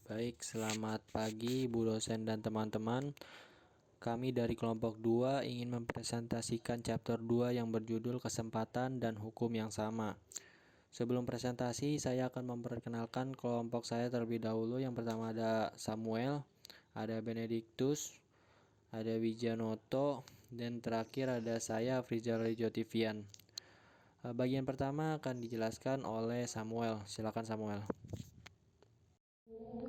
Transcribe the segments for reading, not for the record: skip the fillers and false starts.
Baik, selamat pagi Bu dosen dan teman-teman. Kami dari kelompok 2 ingin mempresentasikan chapter 2 yang berjudul Kesempatan dan Hukum yang Sama. Sebelum presentasi, saya akan memperkenalkan kelompok saya terlebih dahulu. Yang pertama ada Samuel, ada Benedictus, ada Wijanoto, dan terakhir ada saya, Frizal Jotivian. Bagian pertama akan dijelaskan oleh Samuel. Silakan Samuel.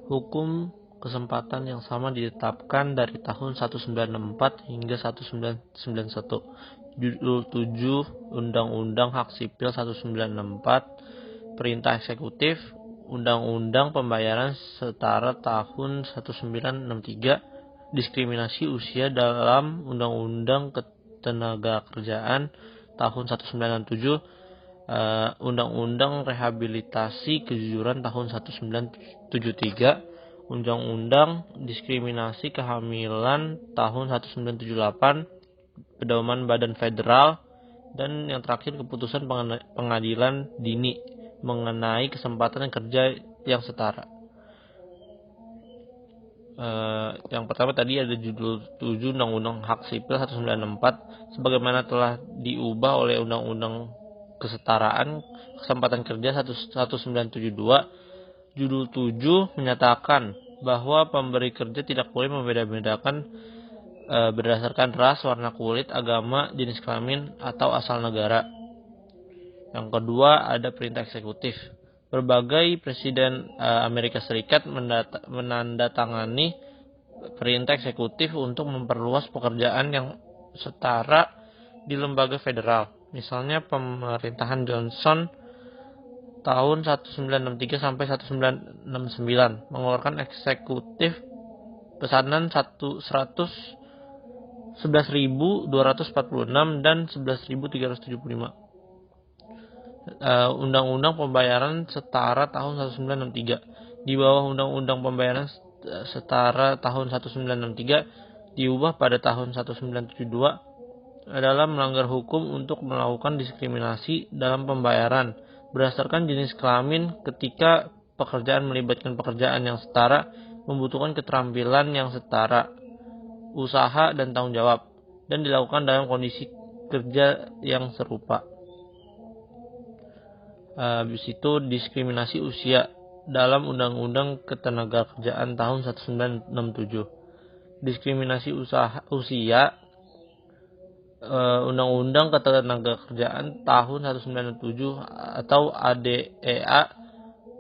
Hukum kesempatan yang sama ditetapkan dari tahun 1964 hingga 1991. Judul 7 Undang-Undang Hak Sipil 1964, Perintah Eksekutif, Undang-Undang Pembayaran Setara tahun 1963, Diskriminasi Usia dalam Undang-Undang Ketenagakerjaan tahun 1997, Undang-Undang Rehabilitasi Kejujuran tahun 1973, Undang-Undang Diskriminasi Kehamilan tahun 1978, Pedoman Badan Federal, dan yang terakhir keputusan pengadilan dini mengenai kesempatan kerja yang setara. Yang pertama tadi ada judul 7 Undang-Undang Hak Sipil 1964 sebagaimana telah diubah oleh Undang-Undang Kesetaraan Kesempatan Kerja 1972. Judul 7 menyatakan bahwa pemberi kerja tidak boleh membeda-bedakan berdasarkan ras, warna kulit, agama, jenis kelamin, atau asal negara. Yang kedua ada perintah eksekutif. Berbagai presiden Amerika Serikat menandatangani perintah eksekutif untuk memperluas pekerjaan yang setara di lembaga federal. Misalnya pemerintahan Johnson tahun 1963 sampai 1969 mengeluarkan eksekutif pesanan 11.246 dan 11.375. Undang-Undang Pembayaran Setara tahun 1963. Di bawah Undang-Undang Pembayaran Setara tahun 1963 diubah pada tahun 1972 adalah melanggar hukum untuk melakukan diskriminasi dalam pembayaran berdasarkan jenis kelamin ketika pekerjaan melibatkan pekerjaan yang setara, membutuhkan keterampilan yang setara, usaha dan tanggung jawab, dan dilakukan dalam kondisi kerja yang serupa. Habis itu diskriminasi usia dalam Undang-Undang Ketenagakerjaan tahun 1967. Diskriminasi usia Undang-Undang Ketenagakerjaan tahun 1997 atau ADEA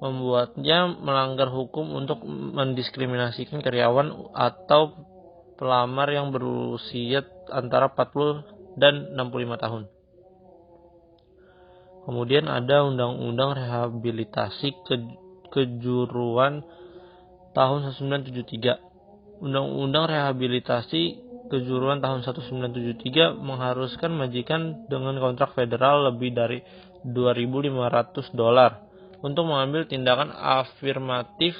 membuatnya melanggar hukum untuk mendiskriminasikan karyawan atau pelamar yang berusia antara 40 dan 65 tahun. Kemudian ada Undang-Undang Rehabilitasi Kejuruan tahun 1973. Undang-Undang Rehabilitasi Kejuruan tahun 1973 mengharuskan majikan dengan kontrak federal lebih dari $2.500 untuk mengambil tindakan afirmatif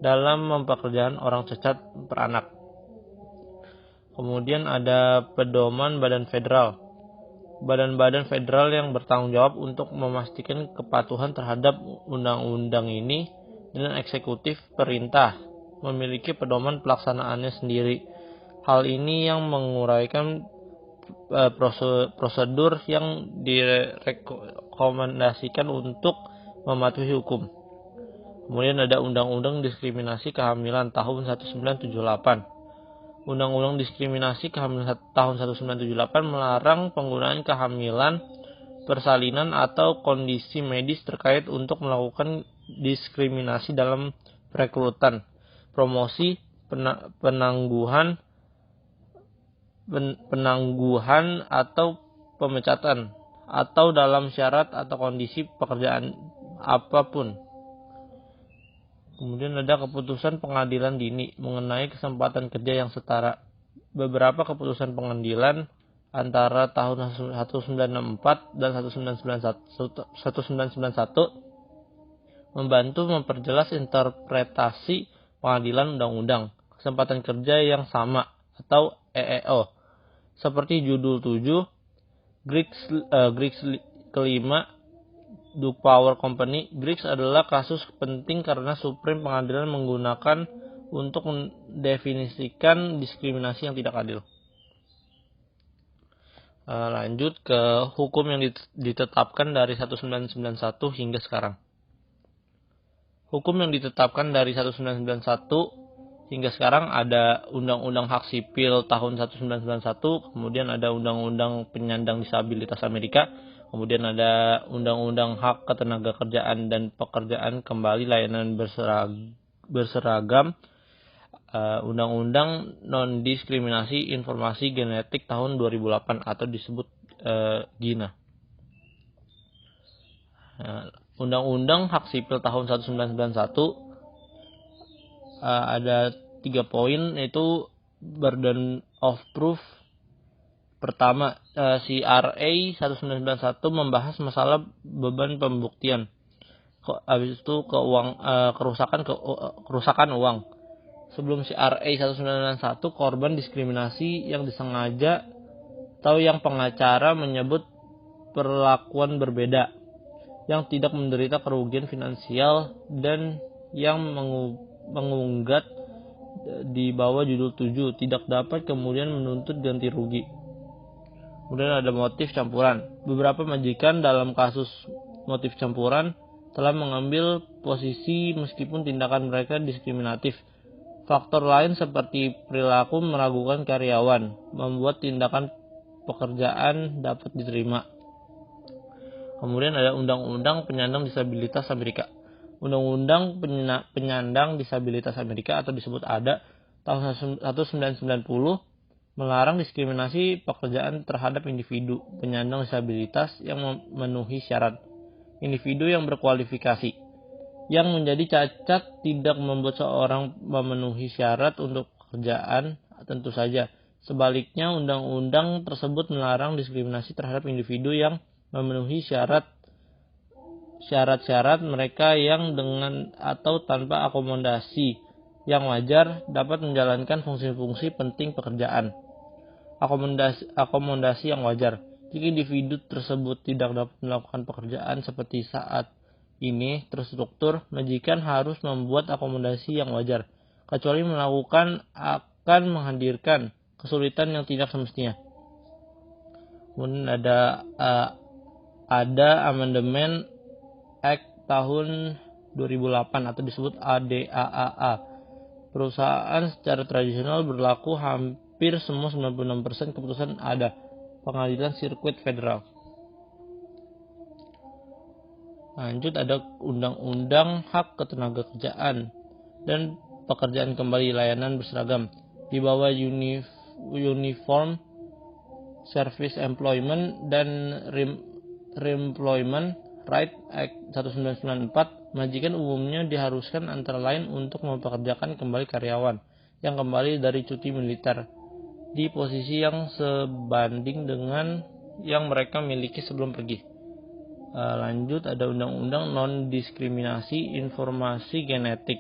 dalam mempekerjakan orang cacat beranak. Kemudian ada pedoman Badan Federal. Badan-badan federal yang bertanggung jawab untuk memastikan kepatuhan terhadap undang-undang ini dan eksekutif perintah memiliki pedoman pelaksanaannya sendiri. Hal ini yang menguraikan prosedur yang direkomendasikan untuk mematuhi hukum. Kemudian ada Undang-Undang Diskriminasi Kehamilan tahun 1978. Undang-Undang Diskriminasi Kehamilan tahun 1978 melarang penggunaan kehamilan, persalinan, atau kondisi medis terkait untuk melakukan diskriminasi dalam perekrutan, promosi, penangguhan atau pemecatan, atau dalam syarat atau kondisi pekerjaan apapun. Kemudian ada keputusan pengadilan dini mengenai kesempatan kerja yang setara. Beberapa keputusan pengadilan antara tahun 1964 dan 1991 membantu memperjelas interpretasi pengadilan undang-undang kesempatan kerja yang sama atau EEO. Seperti judul 7, Grigs kelima Duke Power Company, Griggs adalah kasus penting karena Supreme Pengadilan menggunakan untuk mendefinisikan diskriminasi yang tidak adil. Lanjut ke hukum yang ditetapkan dari 1991 hingga sekarang. Hukum yang ditetapkan dari 1991 hingga sekarang ada Undang-Undang Hak Sipil tahun 1991, kemudian ada Undang-Undang Penyandang Disabilitas Amerika, kemudian ada Undang-Undang Hak Ketenagakerjaan dan Pekerjaan Kembali Layanan Berseragam, Undang-Undang Non-Diskriminasi Informasi Genetik tahun 2008 atau disebut GINA. Undang-Undang Hak Sipil tahun 1991 ada 3 poin, yaitu burden of proof. Pertama, si RA 1991 membahas masalah beban pembuktian. Habis itu kerusakan uang. Sebelum si RA 1991, korban diskriminasi yang disengaja atau yang pengacara menyebut perlakuan berbeda, yang tidak menderita kerugian finansial, dan yang mengunggat di bawah judul 7 tidak dapat kemudian menuntut ganti rugi. Kemudian ada motif campuran. Beberapa majikan dalam kasus motif campuran telah mengambil posisi meskipun tindakan mereka diskriminatif. Faktor lain seperti perilaku meragukan karyawan membuat tindakan pekerjaan dapat diterima. Kemudian ada Undang-Undang Penyandang Disabilitas Amerika. Undang-Undang Penyandang Disabilitas Amerika atau disebut ADA tahun 1990 melarang diskriminasi pekerjaan terhadap individu penyandang disabilitas yang memenuhi syarat. Individu yang berkualifikasi yang menjadi cacat tidak membuat seorang memenuhi syarat untuk pekerjaan, tentu saja. Sebaliknya, undang-undang tersebut melarang diskriminasi terhadap individu yang memenuhi syarat-syarat mereka yang dengan atau tanpa akomodasi yang wajar dapat menjalankan fungsi-fungsi penting pekerjaan. Akomodasi yang wajar. Jika individu tersebut tidak dapat melakukan pekerjaan seperti saat ini terstruktur, majikan harus membuat akomodasi yang wajar, kecuali melakukan akan menghadirkan kesulitan yang tidak semestinya. Kemudian ada Amandemen Act tahun 2008 atau disebut ADAAA. Perusahaan secara tradisional berlaku hampir semua 96% keputusan ada Pengadilan Sirkuit Federal. Lanjut ada Undang-Undang Hak Ketenagakerjaan dan Pekerjaan Kembali Layanan Berseragam. Di bawah Uniform Service Employment dan Reemployment Right Act 1994, majikan umumnya diharuskan antara lain untuk mempekerjakan kembali karyawan yang kembali dari cuti militer di posisi yang sebanding dengan yang mereka miliki sebelum pergi. Lanjut ada Undang-Undang Non-Diskriminasi Informasi Genetik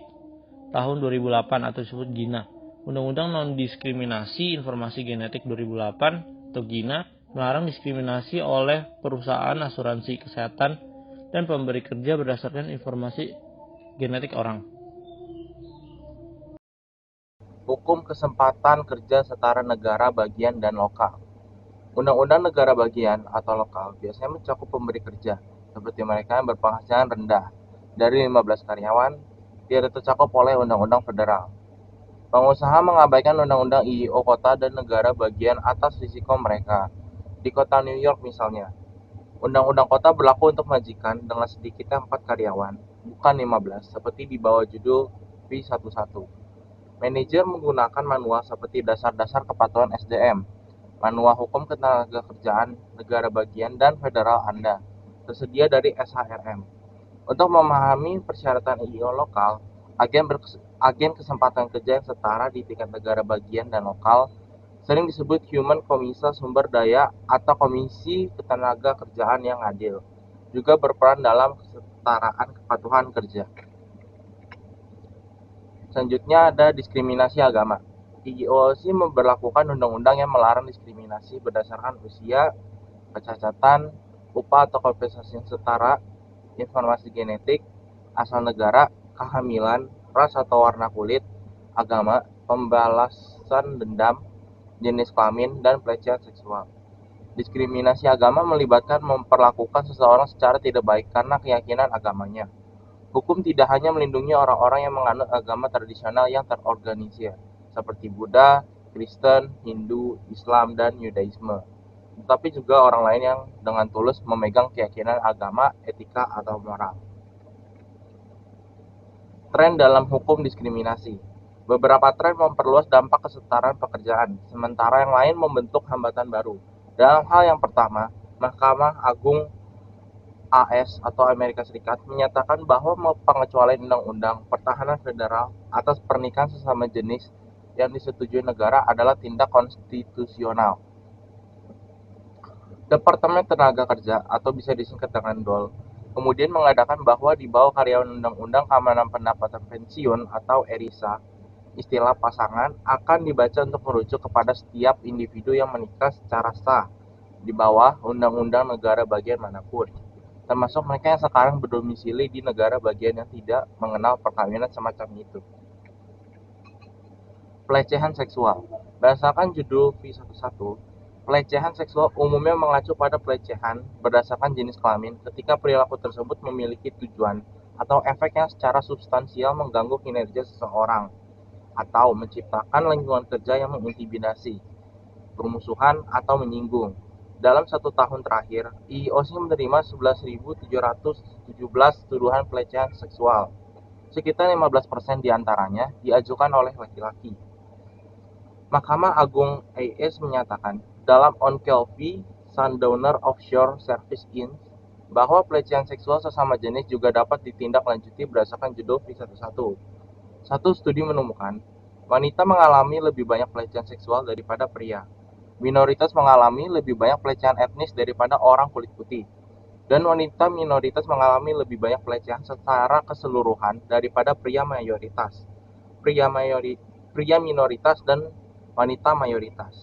tahun 2008 atau disebut GINA. Undang-Undang Non-Diskriminasi Informasi Genetik 2008 atau GINA melarang diskriminasi oleh perusahaan asuransi kesehatan dan pemberi kerja berdasarkan informasi genetik orang. Hukum Kesempatan Kerja Setara Negara Bagian dan Lokal. Undang-undang negara bagian atau lokal biasanya mencakup pemberi kerja, seperti mereka yang berpenghasilan rendah dari 15 karyawan, tidak tercakup oleh undang-undang federal. Pengusaha mengabaikan undang-undang IIO kota dan negara bagian atas risiko mereka. Di kota New York misalnya, undang-undang kota berlaku untuk majikan dengan sedikitnya 4 karyawan, bukan 15, seperti di bawah judul P11. Manajer menggunakan manual seperti dasar-dasar kepatuhan SDM, manual hukum ketenagakerjaan negara bagian dan federal Anda, tersedia dari SHRM. Untuk memahami persyaratan IIO lokal, agen kesempatan kerja yang setara di tingkat negara bagian dan lokal sering disebut Human Komisa Sumber Daya atau Komisi Ketenagakerjaan yang Adil, juga berperan dalam kesetaraan kepatuhan kerja. Selanjutnya ada diskriminasi agama. IIOC memberlakukan undang-undang yang melarang diskriminasi berdasarkan usia, kecacatan, upah atau kompensasi yang setara, informasi genetik, asal negara, kehamilan, ras atau warna kulit, agama, pembalasan dendam, jenis kelamin, dan pelecehan seksual. Diskriminasi agama melibatkan memperlakukan seseorang secara tidak baik karena keyakinan agamanya. Hukum tidak hanya melindungi orang-orang yang menganut agama tradisional yang terorganisir, seperti Buddha, Kristen, Hindu, Islam, dan Yudaisme, tetapi juga orang lain yang dengan tulus memegang keyakinan agama, etika, atau moral. Tren dalam hukum diskriminasi. Beberapa tren memperluas dampak kesetaraan pekerjaan, sementara yang lain membentuk hambatan baru. Dalam hal yang pertama, Mahkamah Agung AS atau Amerika Serikat menyatakan bahwa pengecualian undang-undang pertahanan federal atas pernikahan sesama jenis yang disetujui negara adalah tindak konstitusional. Departemen Tenaga Kerja atau bisa disingkat dengan DOL kemudian mengadakan bahwa di bawah karyawan Undang-Undang Keamanan Pendapatan Pensiun atau ERISA, istilah pasangan akan dibaca untuk merujuk kepada setiap individu yang menikah secara sah di bawah undang-undang negara bagian manapun, termasuk mereka yang sekarang berdomisili di negara bagian yang tidak mengenal perkawinan semacam itu. Pelecehan seksual. Berdasarkan judul V11, pelecehan seksual umumnya mengacu pada pelecehan berdasarkan jenis kelamin ketika perilaku tersebut memiliki tujuan atau efek yang secara substansial mengganggu kinerja seseorang atau menciptakan lingkungan kerja yang mengintimidasi, bermusuhan, atau menyinggung. Dalam 1 tahun terakhir, IIOC menerima 11.717 tuduhan pelecehan seksual. Sekitar 15% diantaranya diajukan oleh laki-laki. Mahkamah Agung AS menyatakan dalam On-Call v. Sundowner Offshore Service Inc. bahwa pelecehan seksual sesama jenis juga dapat ditindaklanjuti berdasarkan judul V11. Satu studi menemukan wanita mengalami lebih banyak pelecehan seksual daripada pria. Minoritas mengalami lebih banyak pelecehan etnis daripada orang kulit putih. Dan wanita minoritas mengalami lebih banyak pelecehan secara keseluruhan daripada pria mayoritas. Pria minoritas dan wanita mayoritas.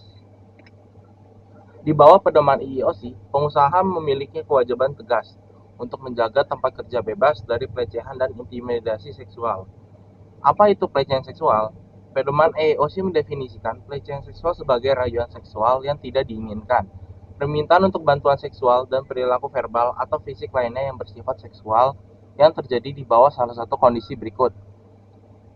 Di bawah pedoman IIOC, pengusaha memiliki kewajiban tegas untuk menjaga tempat kerja bebas dari pelecehan dan intimidasi seksual. Apa itu pelecehan seksual? Pedoman IIOC mendefinisikan pelecehan seksual sebagai rayuan seksual yang tidak diinginkan, permintaan untuk bantuan seksual, dan perilaku verbal atau fisik lainnya yang bersifat seksual yang terjadi di bawah salah satu kondisi berikut.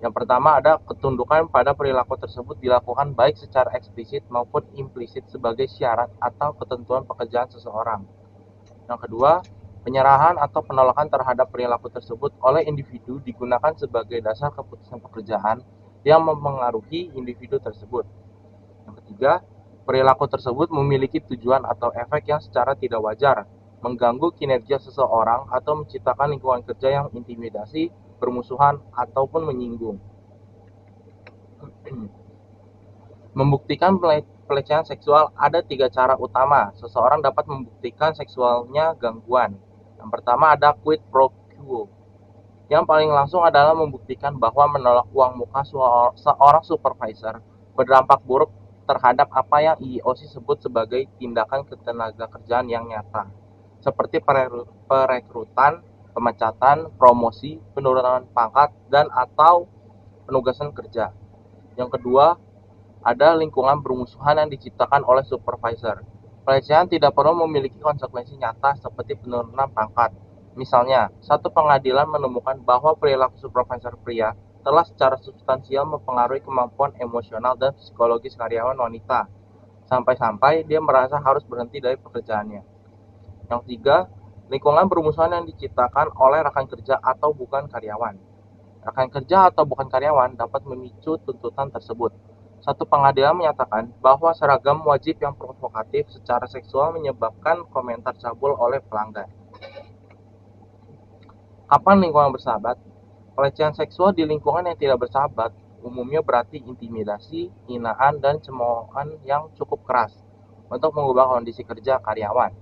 Yang pertama ada ketundukan pada perilaku tersebut dilakukan baik secara eksplisit maupun implisit sebagai syarat atau ketentuan pekerjaan seseorang. Yang kedua, penyerahan atau penolakan terhadap perilaku tersebut oleh individu digunakan sebagai dasar keputusan pekerjaan yang mempengaruhi individu tersebut. Yang ketiga, perilaku tersebut memiliki tujuan atau efek yang secara tidak wajar, mengganggu kinerja seseorang atau menciptakan lingkungan kerja yang intimidasi, bermusuhan, ataupun menyinggung. Membuktikan pelecehan seksual ada 3 cara utama seseorang dapat membuktikan seksualnya gangguan. Yang pertama ada quid pro quo. Yang paling langsung adalah membuktikan bahwa menolak uang muka seorang supervisor berdampak buruk terhadap apa yang IIOC sebut sebagai tindakan ketenagakerjaan yang nyata, seperti perekrutan, pemecatan, promosi, penurunan pangkat, dan atau penugasan kerja. Yang kedua, ada lingkungan bermusuhan yang diciptakan oleh supervisor. Pelecehan tidak perlu memiliki konsekuensi nyata seperti penurunan pangkat. Misalnya, satu pengadilan menemukan bahwa perilaku supervisor pria telah secara substansial mempengaruhi kemampuan emosional dan psikologis karyawan wanita, sampai-sampai dia merasa harus berhenti dari pekerjaannya. Yang ketiga, lingkungan bermusuhan yang diciptakan oleh rekan kerja atau bukan karyawan. Rekan kerja atau bukan karyawan dapat memicu tuntutan tersebut. Satu pengadilan menyatakan bahwa seragam wajib yang provokatif secara seksual menyebabkan komentar cabul oleh pelanggan. Kapan lingkungan bersahabat? Pelecehan seksual di lingkungan yang tidak bersahabat umumnya berarti intimidasi, hinaan, dan cemoohan yang cukup keras untuk mengubah kondisi kerja karyawan.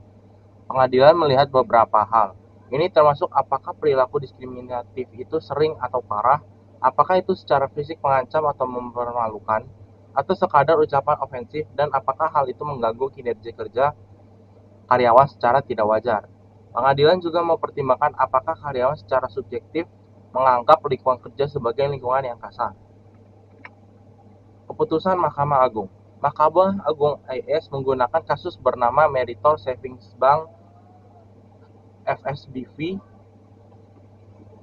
Pengadilan melihat beberapa hal. Ini termasuk apakah perilaku diskriminatif itu sering atau parah, apakah itu secara fisik mengancam atau mempermalukan, atau sekadar ucapan ofensif, dan apakah hal itu mengganggu kinerja kerja karyawan secara tidak wajar. Pengadilan juga mempertimbangkan apakah karyawan secara subjektif menganggap lingkungan kerja sebagai lingkungan yang kasar. Keputusan Mahkamah Agung. Mahkamah Agung AS menggunakan kasus bernama Meritor Savings Bank FSBV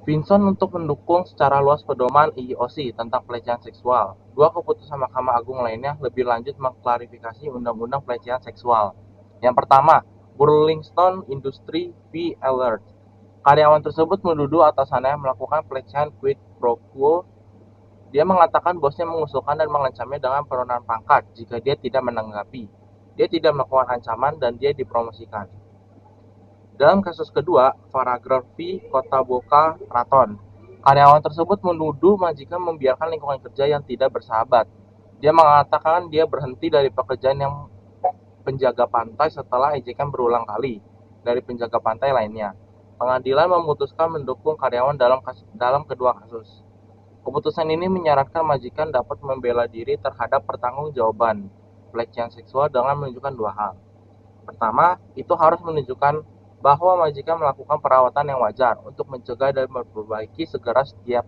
Vinson untuk mendukung secara luas pedoman IOC tentang pelecehan seksual. Dua keputusan Mahkamah Agung lainnya lebih lanjut mengklarifikasi Undang-Undang Pelecehan Seksual. Yang pertama, Burlington Industry v. Alert. Karyawan tersebut menuduh atasannya melakukan pelecehan quid pro quo. Dia mengatakan bosnya mengusulkan dan mengancamnya dengan penurunan pangkat jika dia tidak menanggapi. Dia tidak melakukan ancaman dan dia dipromosikan. Dalam kasus kedua, Paragraf v. Kota Boca Raton, karyawan tersebut menuduh majikan membiarkan lingkungan kerja yang tidak bersahabat. Dia mengatakan dia berhenti dari pekerjaan yang penjaga pantai setelah ejekan berulang kali dari penjaga pantai lainnya. Pengadilan memutuskan mendukung karyawan dalam kedua kasus. Keputusan ini menyarankan majikan dapat membela diri terhadap pertanggungjawaban pelecehan seksual dengan menunjukkan dua hal. Pertama, itu harus menunjukkan bahwa majikan melakukan perawatan yang wajar untuk mencegah dan memperbaiki segera setiap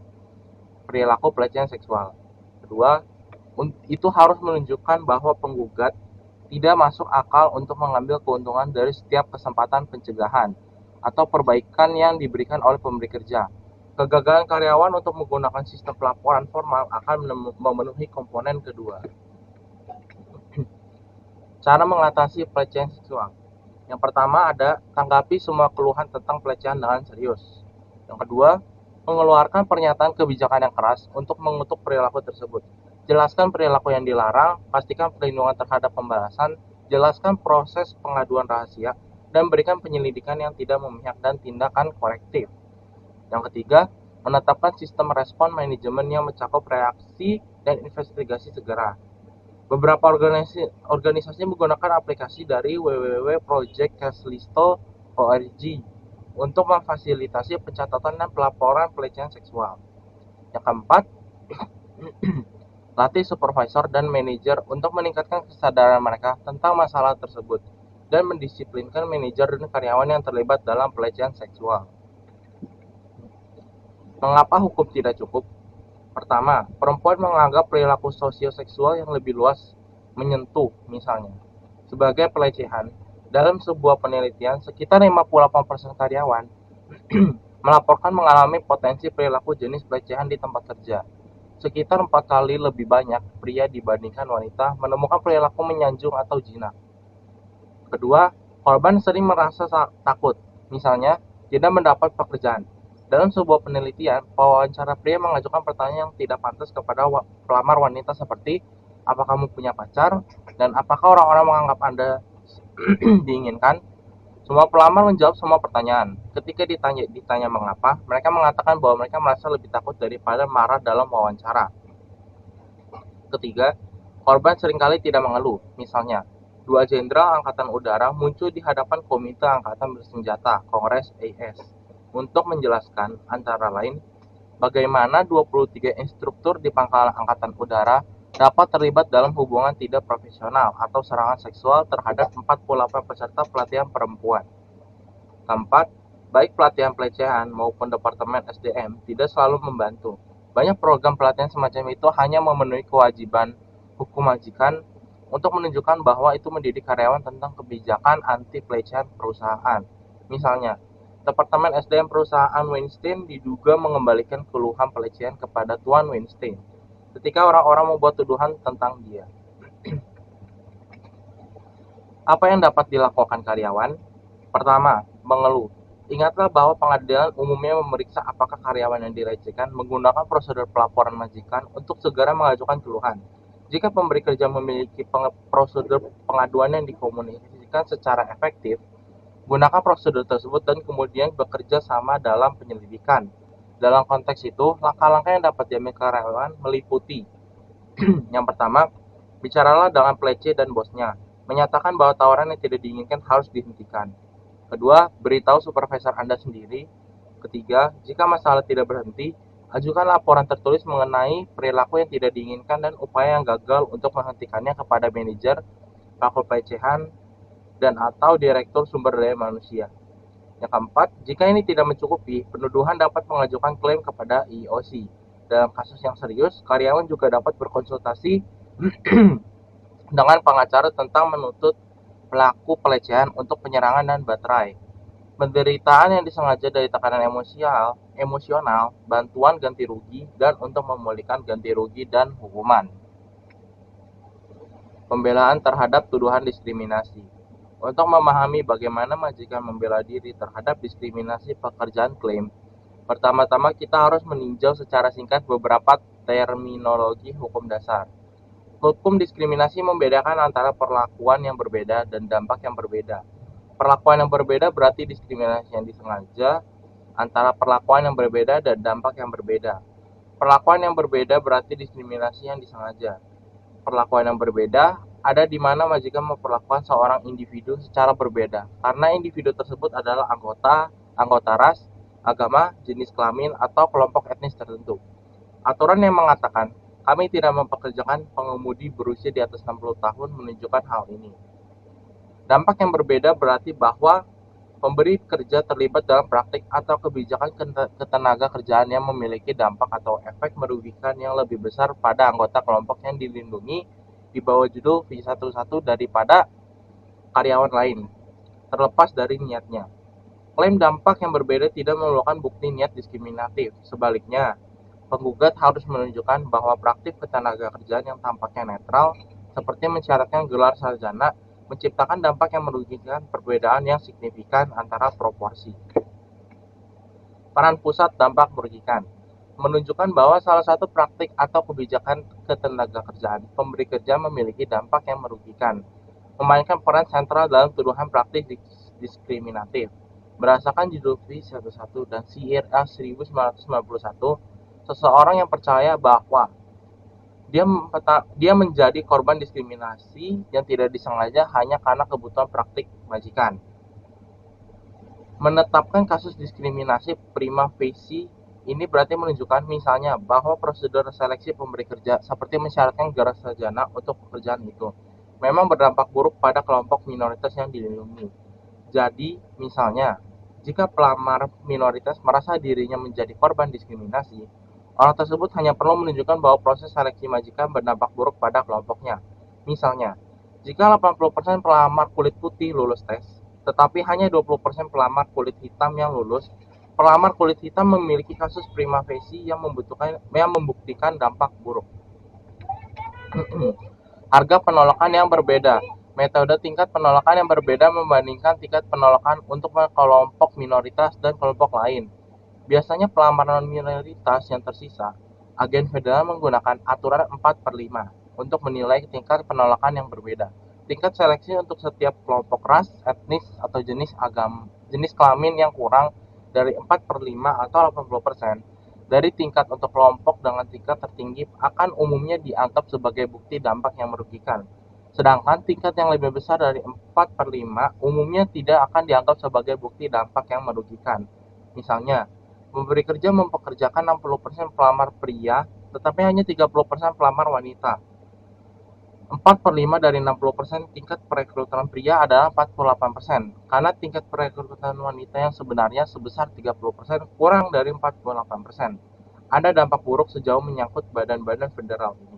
perilaku pelecehan seksual. Kedua, itu harus menunjukkan bahwa penggugat tidak masuk akal untuk mengambil keuntungan dari setiap kesempatan pencegahan atau perbaikan yang diberikan oleh pemberi kerja. Kegagalan karyawan untuk menggunakan sistem pelaporan formal akan memenuhi komponen kedua. Cara mengatasi pelecehan seksual. Yang pertama ada tanggapi semua keluhan tentang pelecehan dengan serius. Yang kedua, mengeluarkan pernyataan kebijakan yang keras untuk mengutuk perilaku tersebut. Jelaskan perilaku yang dilarang, pastikan perlindungan terhadap pembalasan, jelaskan proses pengaduan rahasia, dan berikan penyelidikan yang tidak memihak dan tindakan korektif. Yang ketiga, menetapkan sistem respon manajemen yang mencakup reaksi dan investigasi segera. Beberapa organisasi menggunakan aplikasi dari www.projectcaselisto.org untuk memfasilitasi pencatatan dan pelaporan pelecehan seksual. Yang keempat, latih supervisor dan manajer untuk meningkatkan kesadaran mereka tentang masalah tersebut dan mendisiplinkan manajer dan karyawan yang terlibat dalam pelecehan seksual. Mengapa hukum tidak cukup? Pertama, perempuan menganggap perilaku sosioseksual yang lebih luas menyentuh, misalnya, sebagai pelecehan. Dalam sebuah penelitian, sekitar 58% karyawan melaporkan mengalami potensi perilaku jenis pelecehan di tempat kerja. Sekitar 4 kali lebih banyak pria dibandingkan wanita menemukan perilaku menyanjung atau jinak. Kedua, korban sering merasa takut, misalnya, tidak mendapat pekerjaan. Dalam sebuah penelitian, pewawancara pria mengajukan pertanyaan yang tidak pantas kepada pelamar wanita seperti, apa kamu punya pacar? Dan apakah orang-orang menganggap Anda diinginkan? Semua pelamar menjawab semua pertanyaan. Ketika ditanya mengapa, mereka mengatakan bahwa mereka merasa lebih takut daripada marah dalam wawancara. Ketiga, korban seringkali tidak mengeluh. Misalnya, 2 jenderal angkatan udara muncul di hadapan Komite Angkatan Bersenjata Kongres AS untuk menjelaskan, antara lain, bagaimana 23 instruktur di Pangkalan Angkatan Udara dapat terlibat dalam hubungan tidak profesional atau serangan seksual terhadap 48 peserta pelatihan perempuan. Keempat, baik pelatihan pelecehan maupun Departemen SDM tidak selalu membantu. Banyak program pelatihan semacam itu hanya memenuhi kewajiban hukum majikan untuk menunjukkan bahwa itu mendidik karyawan tentang kebijakan anti pelecehan perusahaan. Misalnya, Departemen SDM perusahaan Weinstein diduga mengembalikan keluhan pelecehan kepada Tuan Weinstein ketika orang-orang membuat tuduhan tentang dia. Apa yang dapat dilakukan karyawan? Pertama, mengeluh. Ingatlah bahwa pengadilan umumnya memeriksa apakah karyawan yang dilecehkan menggunakan prosedur pelaporan majikan untuk segera mengajukan keluhan. Jika pemberi kerja memiliki prosedur pengaduan yang dikomunikasikan secara efektif, gunakan prosedur tersebut dan kemudian bekerja sama dalam penyelidikan. Dalam konteks itu, langkah-langkah yang dapat diambil karyawan meliputi yang pertama, bicaralah dengan peleceh dan bosnya, menyatakan bahwa tawaran yang tidak diinginkan harus dihentikan. Kedua, beritahu supervisor Anda sendiri. Ketiga, jika masalah tidak berhenti, ajukan laporan tertulis mengenai perilaku yang tidak diinginkan dan upaya yang gagal untuk menghentikannya kepada manajer, pelaku pelecehan, dan atau direktur sumber daya manusia. Yang keempat, jika ini tidak mencukupi, penuduhan dapat mengajukan klaim kepada EEOC. Dalam kasus yang serius, karyawan juga dapat berkonsultasi dengan pengacara tentang menuntut pelaku pelecehan untuk penyerangan dan baterai. Penderitaan yang disengaja dari tekanan emosional, bantuan ganti rugi, dan untuk memulihkan ganti rugi dan hukuman. Pembelaan terhadap tuduhan diskriminasi. Untuk memahami bagaimana majikan membela diri terhadap diskriminasi pekerjaan klaim, pertama-tama kita harus meninjau secara singkat beberapa terminologi hukum dasar. Hukum diskriminasi membedakan antara perlakuan yang berbeda dan dampak yang berbeda. Perlakuan yang berbeda berarti diskriminasi yang disengaja, antara perlakuan yang berbeda dan dampak yang berbeda. Perlakuan yang berbeda berarti diskriminasi yang disengaja. Perlakuan yang berbeda ada di mana majikan memperlakukan seorang individu secara berbeda karena individu tersebut adalah anggota ras, agama, jenis kelamin, atau kelompok etnis tertentu. Aturan yang mengatakan kami tidak mempekerjakan pengemudi berusia di atas 60 tahun menunjukkan hal ini. Dampak yang berbeda berarti bahwa pemberi kerja terlibat dalam praktik atau kebijakan ketenaga kerjaan yang memiliki dampak atau efek merugikan yang lebih besar pada anggota kelompok yang dilindungi di bawah judul V11 daripada karyawan lain, terlepas dari niatnya. Klaim dampak yang berbeda tidak memerlukan bukti niat diskriminatif. Sebaliknya, penggugat harus menunjukkan bahwa praktik ketenaga kerjaan yang tampaknya netral, seperti mensyaratkan gelar sarjana, menciptakan dampak yang merugikan perbedaan yang signifikan antara proporsi. Peran pusat dampak merugikan menunjukkan bahwa salah satu praktik atau kebijakan ketenaga kerjaan pemberi kerja memiliki dampak yang merugikan, memainkan peran sentral dalam tuduhan praktik diskriminatif. Berdasarkan judul V11 dan CIRA 1991, seseorang yang percaya bahwa dia menjadi korban diskriminasi yang tidak disengaja hanya karena kebutuhan praktik majikan. Menetapkan kasus diskriminasi prima facie ini berarti menunjukkan misalnya bahwa prosedur seleksi pemberi kerja seperti mensyaratkan gelar sarjana untuk pekerjaan itu memang berdampak buruk pada kelompok minoritas yang dilindungi. Jadi, misalnya, jika pelamar minoritas merasa dirinya menjadi korban diskriminasi, orang tersebut hanya perlu menunjukkan bahwa proses seleksi majikan berdampak buruk pada kelompoknya. Misalnya, jika 80% pelamar kulit putih lulus tes, tetapi hanya 20% pelamar kulit hitam yang lulus, pelamar kulit hitam memiliki kasus prima facie yang membuktikan dampak buruk. Harga penolakan yang berbeda. Metode tingkat penolakan yang berbeda membandingkan tingkat penolakan untuk kelompok minoritas dan kelompok lain. Biasanya pelamar non-minoritas yang tersisa, agen federal menggunakan aturan 4/5 untuk menilai tingkat penolakan yang berbeda. Tingkat seleksi untuk setiap kelompok ras, etnis, atau jenis kelamin yang kurang dari 4/5 atau 80% dari tingkat untuk kelompok dengan tingkat tertinggi akan umumnya dianggap sebagai bukti dampak yang merugikan. Sedangkan tingkat yang lebih besar dari 4/5 umumnya tidak akan dianggap sebagai bukti dampak yang merugikan. Misalnya, pemberi kerja mempekerjakan 60% pelamar pria, tetapi hanya 30% pelamar wanita. 4/5 dari 60% tingkat perekrutan pria adalah 48%, karena tingkat perekrutan wanita yang sebenarnya sebesar 30% kurang dari 48%. Ada dampak buruk sejauh menyangkut badan-badan federal ini.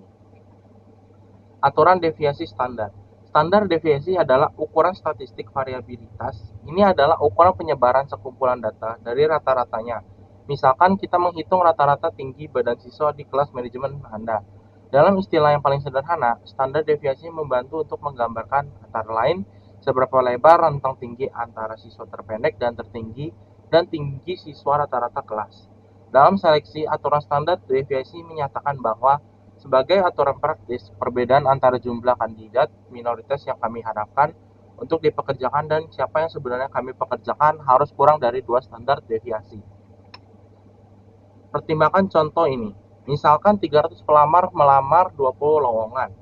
Aturan deviasi standar. Standar deviasi adalah ukuran statistik variabilitas. Ini adalah ukuran penyebaran sekumpulan data dari rata-ratanya. Misalkan kita menghitung rata-rata tinggi badan siswa di kelas manajemen Anda. Dalam istilah yang paling sederhana, standar deviasi membantu untuk menggambarkan antara lain seberapa lebar rentang tinggi antara siswa terpendek dan tertinggi dan tinggi siswa rata-rata kelas. Dalam seleksi, aturan standar deviasi menyatakan bahwa sebagai aturan praktis, perbedaan antara jumlah kandidat minoritas yang kami harapkan untuk dipekerjakan dan siapa yang sebenarnya kami pekerjakan harus kurang dari 2 standar deviasi. Pertimbangkan contoh ini. Misalkan 300 pelamar melamar 20 lowongan.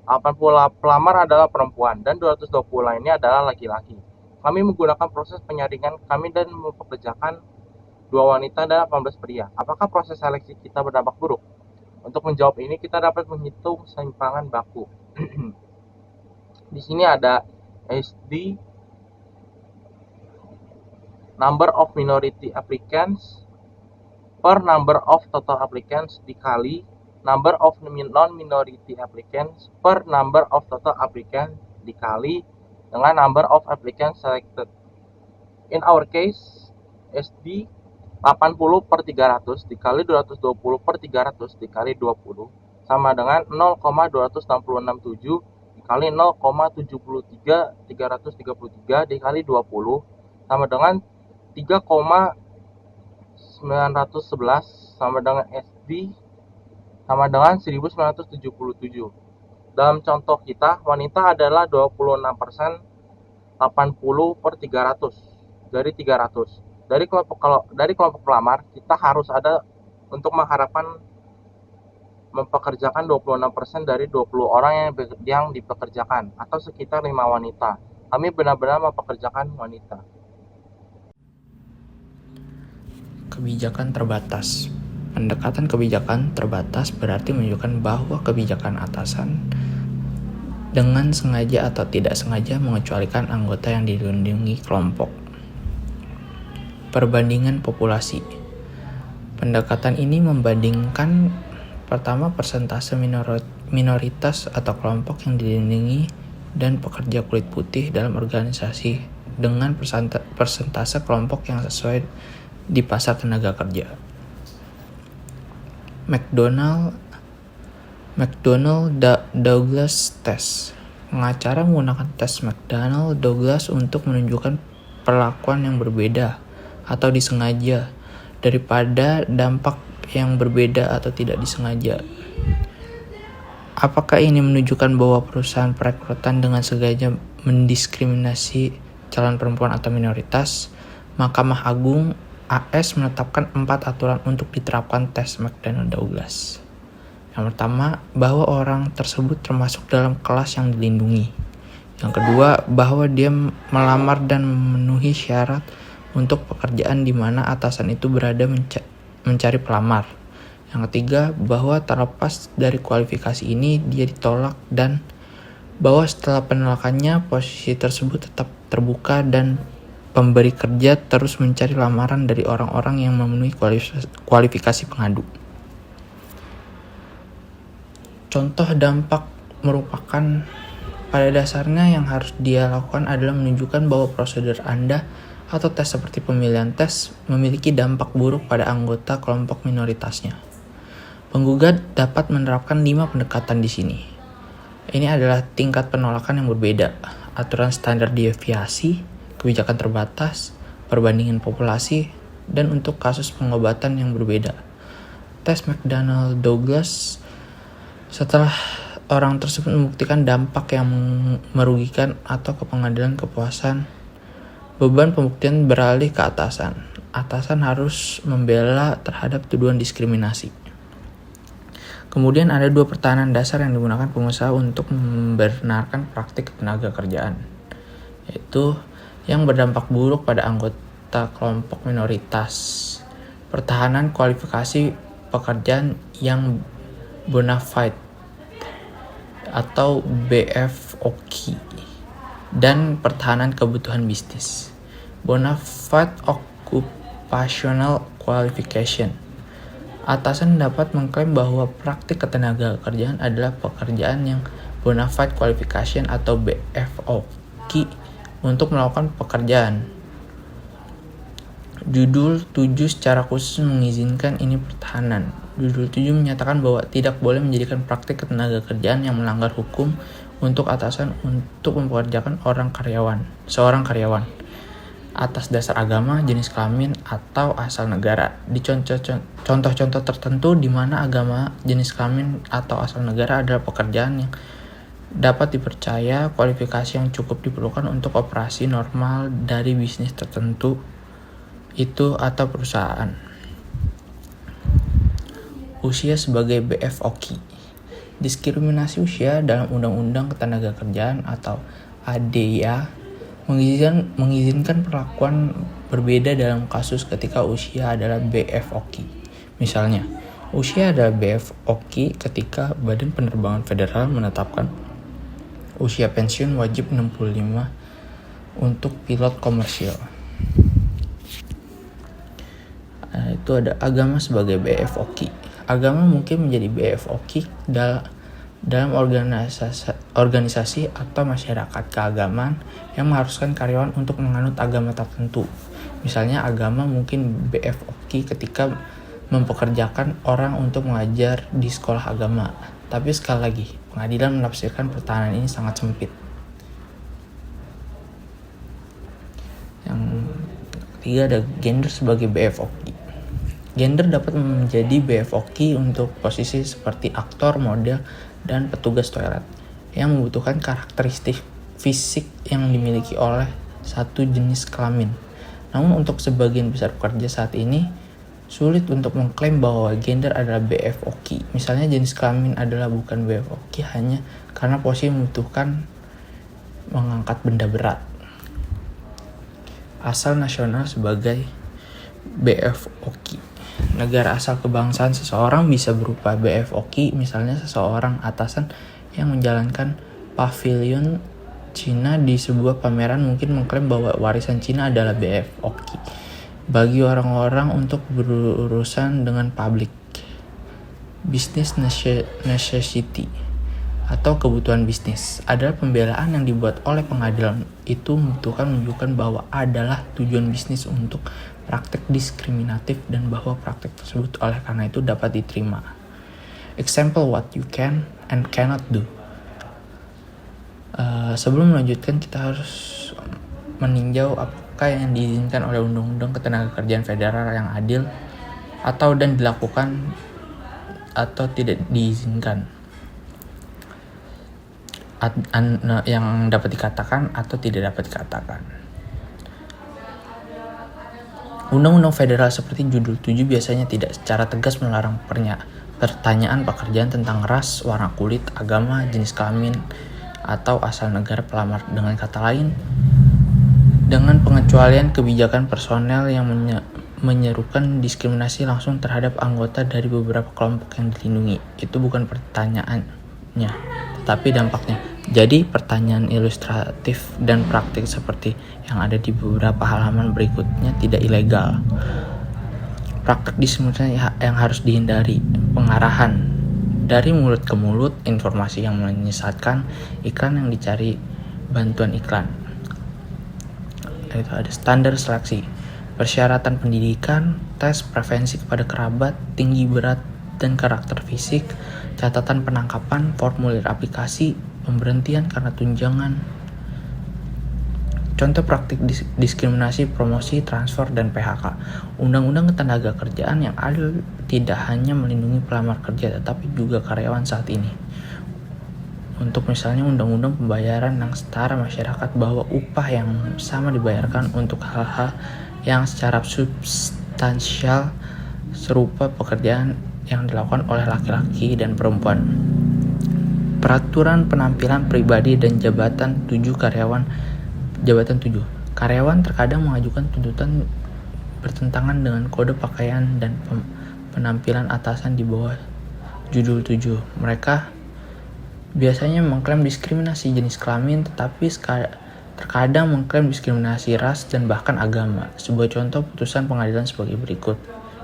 80 pelamar adalah perempuan dan 220 lainnya adalah laki-laki. Kami menggunakan proses penyaringan kami dan mempekerjakan 2 wanita dan 18 pria. Apakah proses seleksi kita berdampak buruk? Untuk menjawab ini kita dapat menghitung keseimbangan baku. Di sini ada SD number of minority applicants per number of total applicants dikali number of non-minority applicants per number of total applicants dikali dengan number of applicants selected. In our case, SD 80 per 300 dikali 220 per 300 dikali 20 sama dengan 0,2667 dikali 0,73333 dikali 20 sama dengan 3,911 sama dengan SD sama dengan 1977. Dalam contoh kita, wanita adalah 26%, 80 per 300 dari 300. Dari kelompok pelamar, kita harus ada untuk mengharapkan mempekerjakan 26% dari 20 orang yang dipekerjakan, atau sekitar 5 wanita. Kami benar-benar mempekerjakan wanita. Kebijakan terbatas. Pendekatan kebijakan terbatas berarti menunjukkan bahwa kebijakan atasan dengan sengaja atau tidak sengaja mengecualikan anggota yang dilindungi kelompok. Perbandingan populasi. Pendekatan ini membandingkan pertama persentase minoritas atau kelompok yang dilindungi dan pekerja kulit putih dalam organisasi dengan persentase kelompok yang sesuai di pasar tenaga kerja. McDonnell-Douglas Test. Pengacara menggunakan tes McDonnell-Douglas untuk menunjukkan perlakuan yang berbeda atau disengaja daripada dampak yang berbeda atau tidak disengaja. Apakah ini menunjukkan bahwa perusahaan perekrutan dengan sengaja mendiskriminasi calon perempuan atau minoritas? Mahkamah Agung AS menetapkan 4 aturan untuk diterapkan tes McDonnell-Douglas. Yang pertama, bahwa orang tersebut termasuk dalam kelas yang dilindungi. Yang kedua, bahwa dia melamar dan memenuhi syarat untuk pekerjaan di mana atasan itu berada mencari pelamar. Yang ketiga, bahwa terlepas dari kualifikasi ini dia ditolak dan bahwa setelah penolakannya posisi tersebut tetap terbuka dan pemberi kerja terus mencari lamaran dari orang-orang yang memenuhi kualifikasi pengadu. Contoh dampak merupakan pada dasarnya yang harus dia lakukan adalah menunjukkan bahwa prosedur Anda atau tes seperti pemilihan tes memiliki dampak buruk pada anggota kelompok minoritasnya. Penggugat dapat menerapkan 5 pendekatan di sini. Ini adalah tingkat penolakan yang berbeda, aturan standar deviasi, kebijakan terbatas, perbandingan populasi, dan untuk kasus pengobatan yang berbeda. Tes McDonnell-Douglas, setelah orang tersebut membuktikan dampak yang merugikan atau ke pengadilan kepuasan, beban pembuktian beralih ke atasan. Atasan harus membela terhadap tuduhan diskriminasi. Kemudian ada 2 pertahanan dasar yang digunakan pengusaha untuk membenarkan praktik tenaga kerjaan, yaitu yang berdampak buruk pada anggota kelompok minoritas. Pertahanan kualifikasi pekerjaan yang bona fide atau BFOQ dan pertahanan kebutuhan bisnis. Bona fide occupational qualification. Atasan dapat mengklaim bahwa praktik ketenaga kerjaan adalah pekerjaan yang bona fide qualification atau BFOQ untuk melakukan pekerjaan. Judul 7 secara khusus mengizinkan ini pertahanan. Judul 7 menyatakan bahwa tidak boleh menjadikan praktik ketenaga kerjaan yang melanggar hukum untuk atasan untuk mempekerjakan seorang karyawan atas dasar agama, jenis kelamin, atau asal negara. Di contoh-contoh tertentu di mana agama, jenis kelamin, atau asal negara adalah pekerjaan yang dapat dipercaya kualifikasi yang cukup diperlukan untuk operasi normal dari bisnis tertentu itu atau perusahaan. Usia sebagai BFOQ. Diskriminasi usia dalam Undang-Undang Ketenagakerjaan atau ADIA mengizinkan perlakuan berbeda dalam kasus ketika usia adalah BFOQ. Misalnya, usia adalah BFOQ ketika Badan Penerbangan Federal menetapkan usia pensiun wajib 65 untuk pilot komersial. itu ada agama sebagai BFOK. Agama mungkin menjadi BFOK dalam organisasi atau masyarakat keagamaan yang mengharuskan karyawan untuk menganut agama tertentu. Misalnya agama mungkin BFOK ketika mempekerjakan orang untuk mengajar di sekolah agama. Tapi sekali lagi, pengadilan menafsirkan pertahanan ini sangat sempit. Yang ketiga ada gender sebagai BFOK. Gender dapat menjadi BFOK untuk posisi seperti aktor, model, dan petugas toilet yang membutuhkan karakteristik fisik yang dimiliki oleh satu jenis kelamin. Namun untuk sebagian besar pekerja saat ini, sulit untuk mengklaim bahwa gender adalah BFOK. Misalnya jenis kelamin adalah bukan BFOK hanya karena posisi membutuhkan mengangkat benda berat. Asal nasional sebagai BFOK. Negara asal kebangsaan seseorang bisa berupa BFOK, misalnya seseorang atasan yang menjalankan pavilion Cina di sebuah pameran mungkin mengklaim bahwa warisan Cina adalah BFOK. Bagi orang-orang untuk berurusan dengan publik, business necessity atau kebutuhan bisnis adalah pembelaan yang dibuat oleh pengadilan itu membutuhkan menunjukkan bahwa adalah tujuan bisnis untuk praktek diskriminatif dan bahwa praktek tersebut oleh karena itu dapat diterima. Example what you can and cannot do. Sebelum melanjutkan kita harus meninjau apakah yang diizinkan oleh Undang-Undang Ketenagakerjaan Federal yang adil atau dan dilakukan atau tidak diizinkan. Yang dapat dikatakan atau tidak dapat dikatakan. Undang-undang federal seperti judul 7 biasanya tidak secara tegas melarang pertanyaan pekerjaan tentang ras, warna kulit, agama, jenis kelamin, atau asal negara pelamar. Dengan kata lain, dengan pengecualian kebijakan personel yang menyerukan diskriminasi langsung terhadap anggota dari beberapa kelompok yang dilindungi. Itu bukan pertanyaannya, tetapi dampaknya. Jadi pertanyaan ilustratif dan praktik seperti yang ada di beberapa halaman berikutnya tidak ilegal. Praktik diskriminasi yang harus dihindari, pengarahan dari mulut ke mulut, informasi yang menyesatkan, iklan yang dicari bantuan iklan. Itu ada standar seleksi, persyaratan pendidikan, tes preferensi kepada kerabat, tinggi berat dan karakter fisik, catatan penangkapan, formulir aplikasi, pemberhentian karena tunjangan. Contoh praktik diskriminasi, promosi, transfer, dan PHK. Undang-Undang Ketenagakerjaan yang adil tidak hanya melindungi pelamar kerja tetapi juga karyawan saat ini. Untuk misalnya Undang-Undang Pembayaran yang Setara Masyarakat bahwa upah yang sama dibayarkan untuk hal-hal yang secara substansial serupa pekerjaan yang dilakukan oleh laki-laki dan perempuan. Peraturan penampilan pribadi dan jabatan 7 karyawan terkadang mengajukan tuntutan bertentangan dengan kode pakaian dan penampilan atasan di bawah judul 7. Mereka biasanya mengklaim diskriminasi jenis kelamin tetapi terkadang mengklaim diskriminasi ras dan bahkan agama. Sebuah contoh putusan pengadilan sebagai berikut.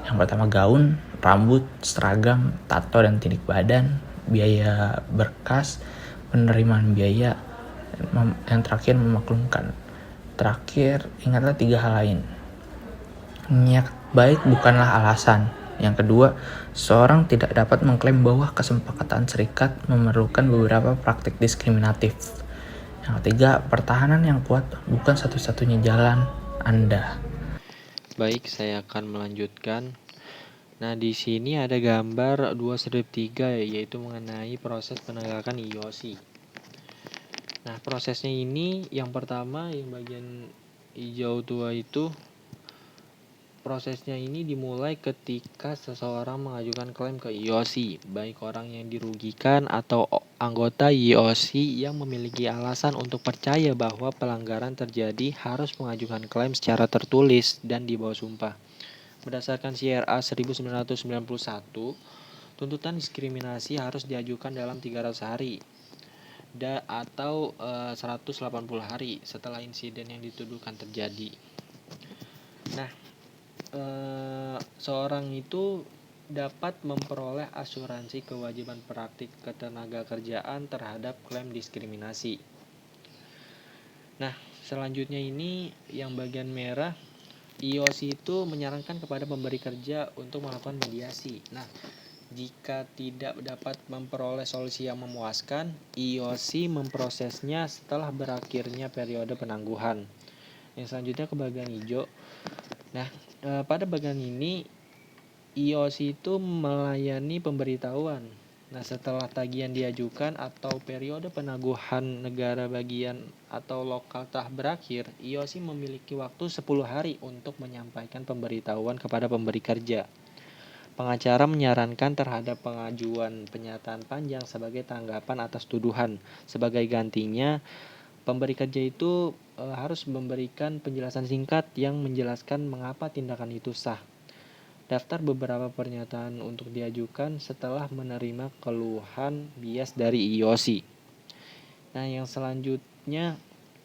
Yang pertama, gaun, rambut, seragam, tato dan tindik badan, biaya berkas, penerimaan biaya. Yang terakhir, memaklumkan. Terakhir, ingatlah 3 hal lain. Niat baik bukanlah alasan. Yang kedua, seorang tidak dapat mengklaim bahwa kesepakatan serikat memerlukan beberapa praktik diskriminatif. Yang ketiga, pertahanan yang kuat bukan satu-satunya jalan Anda. Baik, saya akan melanjutkan. Nah, di sini ada gambar 2/3 yaitu mengenai proses penegakan IOC. Nah, prosesnya ini yang pertama yang bagian hijau tua itu prosesnya ini dimulai ketika seseorang mengajukan klaim ke IOC, baik orang yang dirugikan atau anggota IOC yang memiliki alasan untuk percaya bahwa pelanggaran terjadi harus mengajukan klaim secara tertulis dan di bawah sumpah. Berdasarkan CRA 1991, tuntutan diskriminasi harus diajukan dalam 300 hari atau 180 hari setelah insiden yang dituduhkan terjadi. Nah, seorang itu dapat memperoleh asuransi kewajiban praktik ketenagakerjaan terhadap klaim diskriminasi. Nah, selanjutnya ini yang bagian merah, IOC itu menyarankan kepada pemberi kerja untuk melakukan mediasi. Nah, jika tidak dapat memperoleh solusi yang memuaskan, IOC memprosesnya setelah berakhirnya periode penangguhan. Yang selanjutnya ke bagian hijau. Nah, pada bagian ini IOC itu melayani pemberitahuan. Nah, setelah tagihan diajukan atau periode penangguhan negara bagian atau lokal telah berakhir, IOC memiliki waktu 10 hari untuk menyampaikan pemberitahuan kepada pemberi kerja. Pengacara menyarankan terhadap pengajuan penyataan panjang sebagai tanggapan atas tuduhan. Sebagai gantinya, pemberi kerja itu harus memberikan penjelasan singkat yang menjelaskan mengapa tindakan itu sah. Daftar beberapa pernyataan untuk diajukan setelah menerima keluhan bias dari IOC. Nah, yang selanjutnya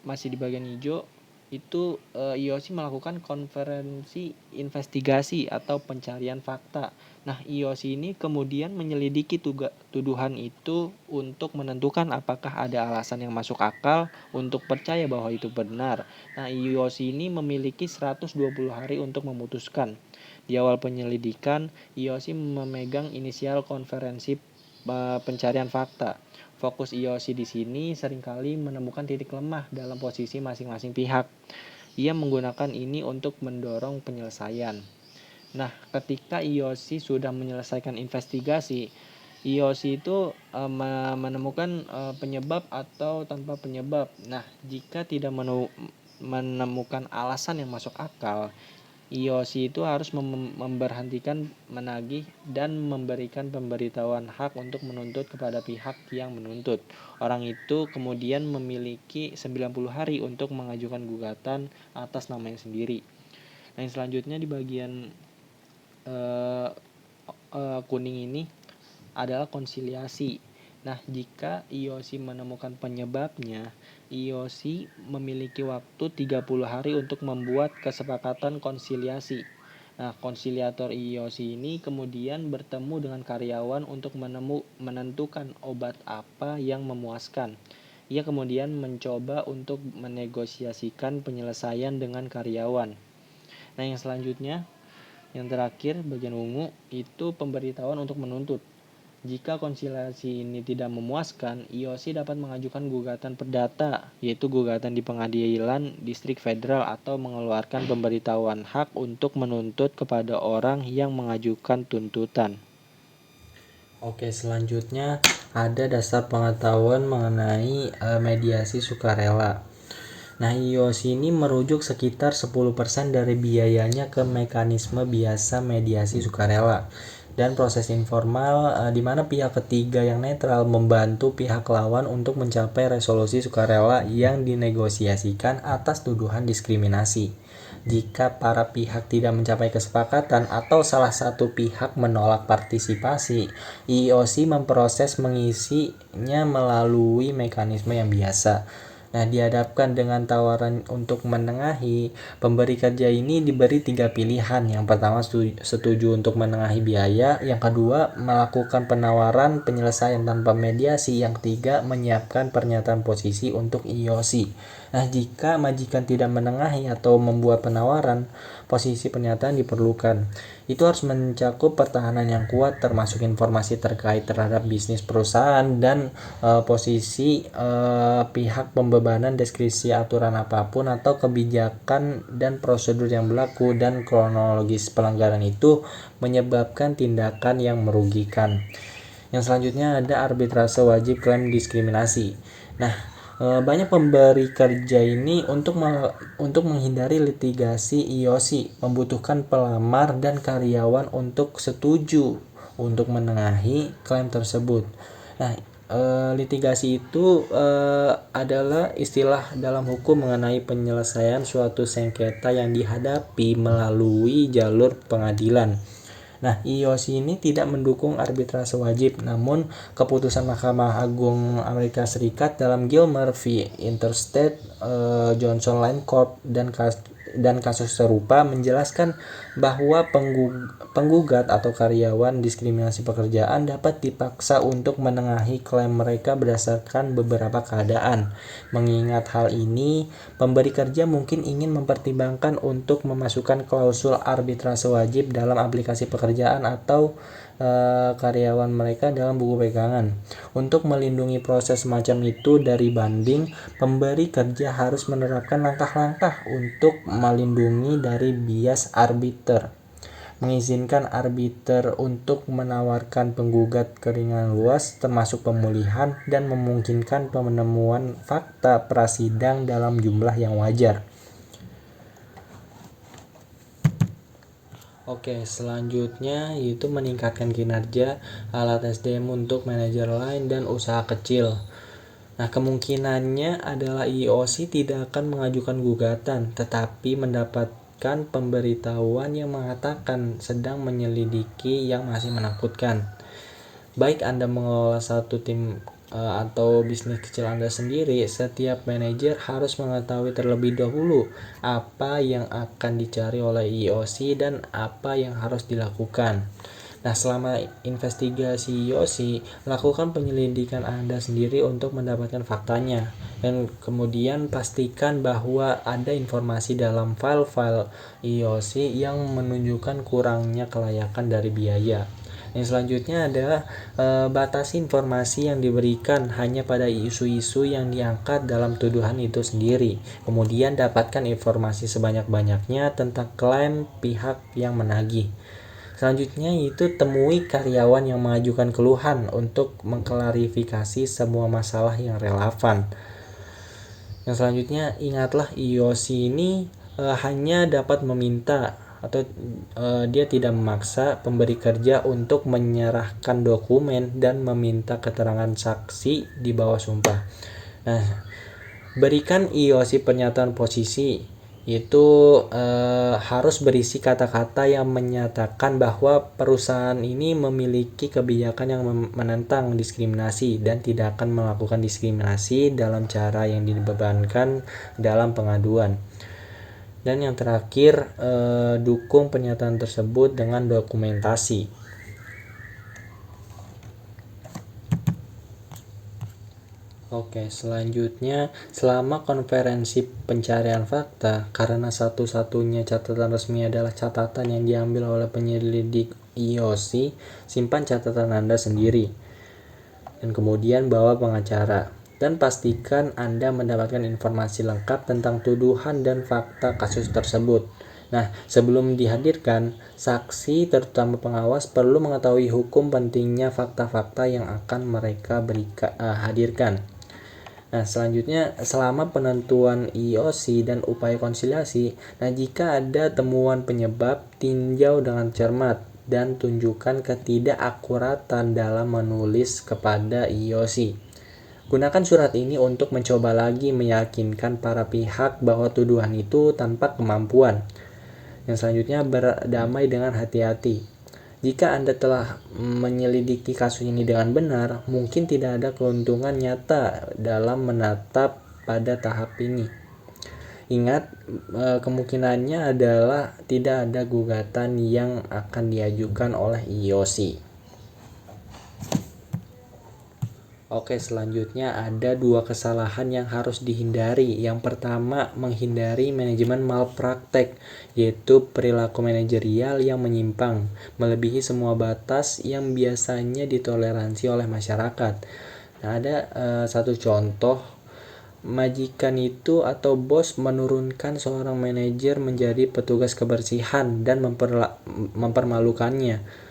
masih di bagian hijau itu IOC melakukan konferensi investigasi atau pencarian fakta. Nah, IOC ini kemudian menyelidiki tuduhan itu untuk menentukan apakah ada alasan yang masuk akal untuk percaya bahwa itu benar. Nah, IOC ini memiliki 120 hari untuk memutuskan. Di awal penyelidikan, IOC memegang inisial konferensi pencarian fakta. Fokus IOC di sini seringkali menemukan titik lemah dalam posisi masing-masing pihak. Ia menggunakan ini untuk mendorong penyelesaian. Nah, ketika IOC sudah menyelesaikan investigasi, IOC itu menemukan penyebab atau tanpa penyebab. Nah, jika tidak menemukan alasan yang masuk akal, IOC itu harus memberhentikan menagih dan memberikan pemberitahuan hak untuk menuntut kepada pihak yang menuntut. Orang itu kemudian memiliki 90 hari untuk mengajukan gugatan atas namanya sendiri. Nah, yang selanjutnya di bagian kuning ini adalah konsiliasi. Nah, jika IOC menemukan penyebabnya, IOC memiliki waktu 30 hari untuk membuat kesepakatan konsiliasi. Nah, konsiliator IOC ini kemudian bertemu dengan karyawan untuk menentukan obat apa yang memuaskan. Ia kemudian mencoba untuk menegosiasikan penyelesaian dengan karyawan. Nah, yang selanjutnya, yang terakhir bagian ungu itu pemberitahuan untuk menuntut. Jika konsiliasi ini tidak memuaskan, IOC dapat mengajukan gugatan perdata, yaitu gugatan di pengadilan distrik federal atau mengeluarkan pemberitahuan hak untuk menuntut kepada orang yang mengajukan tuntutan. Oke, selanjutnya ada dasar pengetahuan mengenai mediasi sukarela. Nah, IOC ini merujuk sekitar 10% dari biayanya ke mekanisme biasa mediasi sukarela dan proses informal di mana pihak ketiga yang netral membantu pihak lawan untuk mencapai resolusi sukarela yang dinegosiasikan atas tuduhan diskriminasi. Jika para pihak tidak mencapai kesepakatan atau salah satu pihak menolak partisipasi, IOC memproses mengisinya melalui mekanisme yang biasa. Nah, dihadapkan dengan tawaran untuk menengahi, pemberi kerja ini diberi 3 pilihan. Yang pertama, setuju untuk menengahi biaya. Yang kedua, melakukan penawaran penyelesaian tanpa mediasi. Yang ketiga, menyiapkan pernyataan posisi untuk IOC. Nah, jika majikan tidak menengahi atau membuat penawaran, posisi pernyataan diperlukan. Itu harus mencakup pertahanan yang kuat, termasuk informasi terkait terhadap bisnis perusahaan dan posisi pihak pembebanan deskripsi aturan apapun atau kebijakan dan prosedur yang berlaku dan kronologis pelanggaran itu menyebabkan tindakan yang merugikan. Yang selanjutnya ada arbitrase wajib klaim diskriminasi. Nah, banyak pemberi kerja ini untuk menghindari litigasi IOC membutuhkan pelamar dan karyawan untuk setuju untuk menengahi klaim tersebut. Nah, litigasi itu adalah istilah dalam hukum mengenai penyelesaian suatu sengketa yang dihadapi melalui jalur pengadilan. Nah, IOC ini tidak mendukung arbitrase wajib, namun keputusan Mahkamah Agung Amerika Serikat dalam Gilmer v. Interstate, Johnson Line Corp. dan dan kasus serupa menjelaskan bahwa penggugat atau karyawan diskriminasi pekerjaan dapat dipaksa untuk menengahi klaim mereka berdasarkan beberapa keadaan. Mengingat hal ini, pemberi kerja mungkin ingin mempertimbangkan untuk memasukkan klausul arbitrase wajib dalam aplikasi pekerjaan atau karyawan mereka dalam buku pegangan. Untuk melindungi proses semacam itu dari banding, pemberi kerja harus menerapkan langkah-langkah untuk melindungi dari bias arbiter, mengizinkan arbiter untuk menawarkan penggugat keringanan luas termasuk pemulihan dan memungkinkan penemuan fakta prasidang dalam jumlah yang wajar. Oke, selanjutnya yaitu meningkatkan kinerja alat SDM untuk manajer lain dan usaha kecil. Nah, kemungkinannya adalah IOC tidak akan mengajukan gugatan, tetapi mendapatkan pemberitahuan yang mengatakan sedang menyelidiki yang masih menakutkan. Baik Anda mengelola satu tim atau bisnis kecil Anda sendiri, setiap manajer harus mengetahui terlebih dahulu apa yang akan dicari oleh IOC dan apa yang harus dilakukan. Nah, selama investigasi IOC, lakukan penyelidikan Anda sendiri untuk mendapatkan faktanya, dan kemudian pastikan bahwa ada informasi dalam file-file IOC yang menunjukkan kurangnya kelayakan dari biaya. Yang selanjutnya adalah batasi informasi yang diberikan hanya pada isu-isu yang diangkat dalam tuduhan itu sendiri. Kemudian dapatkan informasi sebanyak-banyaknya tentang klaim pihak yang menagih. Selanjutnya yaitu temui karyawan yang mengajukan keluhan untuk mengklarifikasi semua masalah yang relevan. Yang selanjutnya, ingatlah IOC ini hanya dapat meminta atau dia tidak memaksa pemberi kerja untuk menyerahkan dokumen dan meminta keterangan saksi di bawah sumpah. Nah, berikan IOC pernyataan posisi, itu harus berisi kata-kata yang menyatakan bahwa perusahaan ini memiliki kebijakan yang menentang diskriminasi dan tidak akan melakukan diskriminasi dalam cara yang dibebankan dalam pengaduan. Dan yang terakhir, dukung pernyataan tersebut dengan dokumentasi. Oke, selanjutnya, selama konferensi pencarian fakta, karena satu-satunya catatan resmi adalah catatan yang diambil oleh penyelidik IOC, simpan catatan Anda sendiri. Dan kemudian bawa pengacara. Dan pastikan Anda mendapatkan informasi lengkap tentang tuduhan dan fakta kasus tersebut. Nah, sebelum dihadirkan, saksi terutama pengawas perlu mengetahui hukum pentingnya fakta-fakta yang akan mereka hadirkan. Nah, selanjutnya, selama penentuan IOC dan upaya konsiliasi, nah jika ada temuan penyebab, tinjau dengan cermat dan tunjukkan ketidakakuratan dalam menulis kepada IOC. Gunakan surat ini untuk mencoba lagi meyakinkan para pihak bahwa tuduhan itu tanpa kemampuan. Yang selanjutnya, berdamai dengan hati-hati. Jika Anda telah menyelidiki kasus ini dengan benar, mungkin tidak ada keuntungan nyata dalam menatap pada tahap ini. Ingat, kemungkinannya adalah tidak ada gugatan yang akan diajukan oleh IOC. Oke, selanjutnya ada 2 kesalahan yang harus dihindari. Yang pertama, menghindari manajemen malpraktek, yaitu perilaku manajerial yang menyimpang, melebihi semua batas yang biasanya ditoleransi oleh masyarakat. Nah, ada satu contoh, majikan itu atau bos menurunkan seorang manajer menjadi petugas kebersihan dan mempermalukannya.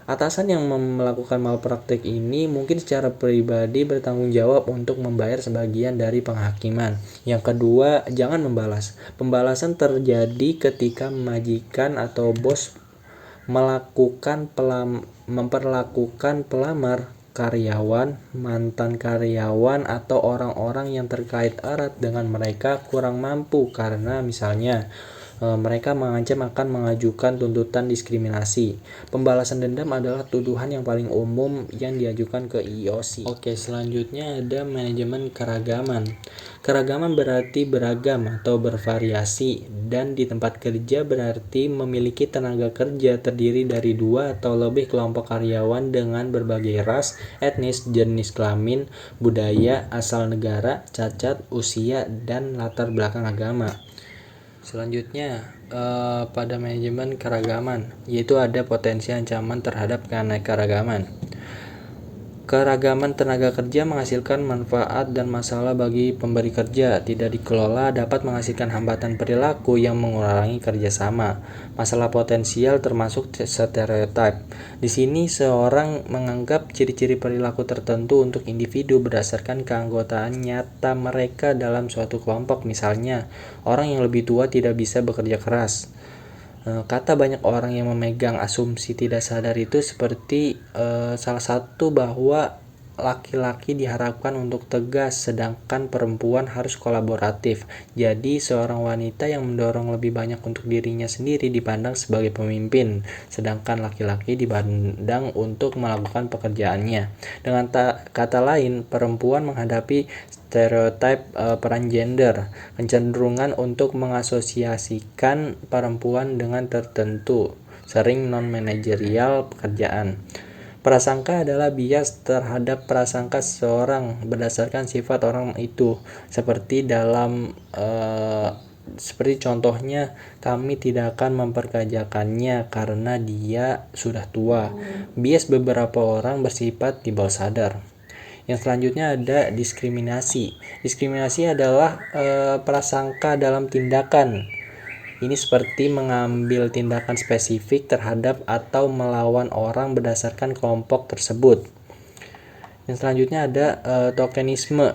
Atasan yang melakukan malpraktik ini mungkin secara pribadi bertanggung jawab untuk membayar sebagian dari penghakiman. Yang kedua, jangan membalas. Pembalasan terjadi ketika majikan atau bos memperlakukan pelamar, karyawan, mantan karyawan, atau orang-orang yang terkait erat dengan mereka kurang mampu karena misalnya Mereka mengancam akan mengajukan tuntutan diskriminasi. Pembalasan dendam adalah tuduhan yang paling umum yang diajukan ke IOC. Oke, selanjutnya ada manajemen keragaman. Keragaman berarti beragam atau bervariasi, dan di tempat kerja berarti memiliki tenaga kerja terdiri dari 2 atau lebih kelompok karyawan dengan berbagai ras, etnis, jenis kelamin, budaya, asal negara, cacat, usia, dan latar belakang agama. Selanjutnya pada manajemen keragaman, yaitu ada potensi ancaman terhadap keanekaragaman. Keragaman tenaga kerja menghasilkan manfaat dan masalah bagi pemberi kerja. Tidak dikelola dapat menghasilkan hambatan perilaku yang mengurangi kerjasama. Masalah potensial termasuk stereotip. Di sini seorang menganggap ciri-ciri perilaku tertentu untuk individu berdasarkan keanggotaan nyata mereka dalam suatu kelompok. Misalnya, orang yang lebih tua tidak bisa bekerja keras. Kata banyak orang yang memegang asumsi tidak sadar itu seperti salah satu bahwa laki-laki diharapkan untuk tegas, sedangkan perempuan harus kolaboratif. Jadi seorang wanita yang mendorong lebih banyak untuk dirinya sendiri dipandang sebagai pemimpin, sedangkan laki-laki dipandang untuk melakukan pekerjaannya. Dengan kata lain, perempuan menghadapi stereotip peran gender, kecenderungan untuk mengasosiasikan perempuan dengan tertentu, sering non-manajerial pekerjaan. Prasangka adalah bias terhadap prasangka seseorang berdasarkan sifat orang itu, seperti contohnya, kami tidak akan memperkerjakannya karena dia sudah tua. Bias beberapa orang bersifat di bawah sadar. Yang selanjutnya ada diskriminasi. Diskriminasi adalah prasangka dalam tindakan. Ini seperti mengambil tindakan spesifik terhadap atau melawan orang berdasarkan kelompok tersebut. Yang selanjutnya ada tokenisme,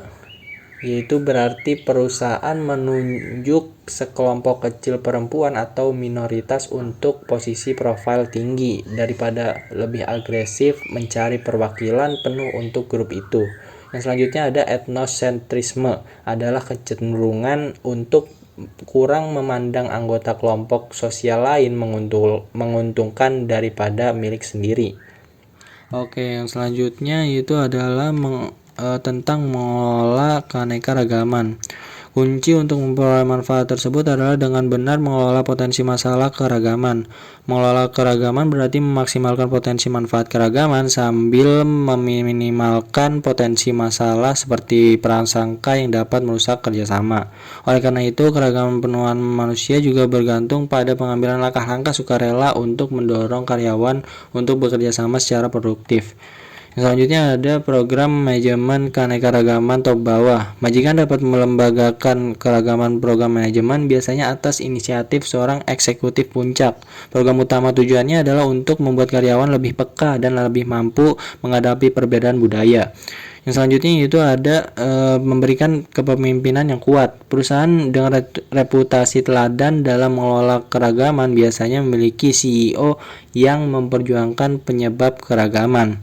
yaitu berarti perusahaan menunjuk sekelompok kecil perempuan atau minoritas untuk posisi profil tinggi daripada lebih agresif mencari perwakilan penuh untuk grup itu. Yang selanjutnya ada etnosentrisme, adalah kecenderungan untuk kurang memandang anggota kelompok sosial lain menguntungkan daripada milik sendiri. Oke, yang selanjutnya itu adalah tentang mengelola keanekaragaman. Kunci untuk memperoleh manfaat tersebut adalah dengan benar mengelola potensi masalah keragaman. Mengelola keragaman berarti memaksimalkan potensi manfaat keragaman sambil meminimalkan potensi masalah seperti prasangka yang dapat merusak kerjasama. Oleh karena itu, keragaman penuhan manusia juga bergantung pada pengambilan langkah-langkah sukarela untuk mendorong karyawan untuk bekerja sama secara produktif. Yang selanjutnya ada program manajemen keanekaragaman top bawah. Majikan dapat melembagakan keragaman program manajemen biasanya atas inisiatif seorang eksekutif puncak. Program utama tujuannya adalah untuk membuat karyawan lebih peka dan lebih mampu menghadapi perbedaan budaya. Yang selanjutnya itu ada memberikan kepemimpinan yang kuat. Perusahaan dengan reputasi teladan dalam mengelola keragaman biasanya memiliki CEO yang memperjuangkan penyebab keragaman.